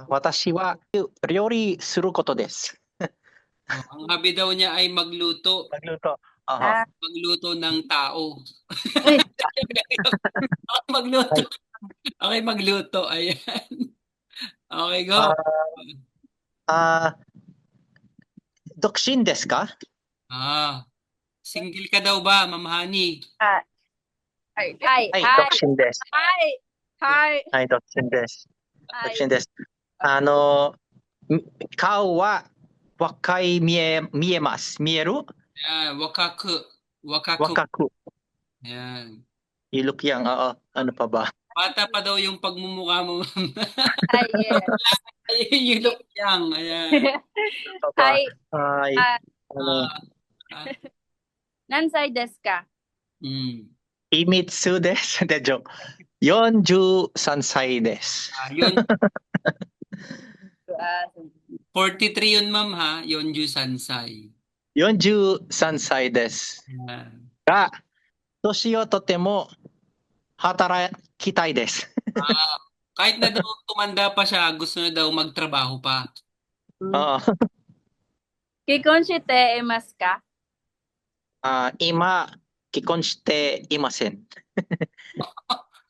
watashi wa ryori suru koto desu. Oh, ang hobby daw niya ay magluto. Magluto. Oo. Ah, Magluto ng tao. uy, Okay, magluto. Ay. Okay, magluto. Ayan. Okay, go. Ah, ah, dokshin desu ka? Single ka daw ba, Ma'am Honey? ah, hi, hi, Ay, hi, dokshin desu. hi, hi, Ay, dokshin desu. hi. Dokshin desu. Kao wa wakai miemasu. Mieru? Ayan, wakaku. Wakaku. Wakaku. Ayan. You look young. Oo. Ano pa ba? Bata pa daw yung pagmumukha mo. Hi, yeah. You look young. Ayan. Ano pa ba? Hi, Ay, ano? nansai desu ka? Imitsu desu. De, joke. 43 desu. Yun, Ah, 43 yun, ma'am, ha? Yonju Sansai. 43 desu. Ayan. Ga, toshi o totemo hatarakitai desu. Kahit na daw tumanda pa siya, gusto na daw magtrabaho pa. Oo. Kikon shite imasu ka? Ima, kikon shite imasen.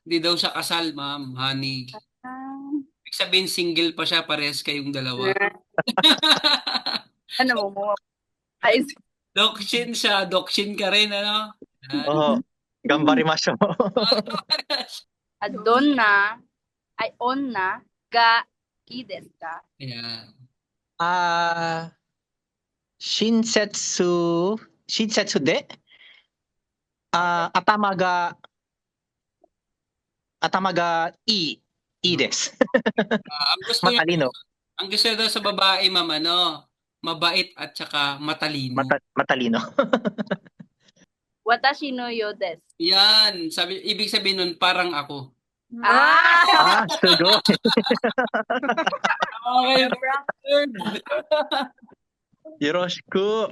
Hindi daw siya kasal, ma'am, honey. Ibig sabihin, single pa siya, parehas kayong dalawa. Ano mo? Ay, Dokshin siya, dokshin ka rin, ano? Oo. Gambarimashou. Donna ay onna ga ki desu ka? Ayan. Shinsetsu de, atama ga ii desu. Ang gusto niya, Matalino. ang gusto niya daw sa babae, ma'am, ano? Mabait at saka matalino. Matalino. Watashi no yo desu. Yan, ibig sabihin nun, parang ako. Sugoi. Okay, Yoroshiku.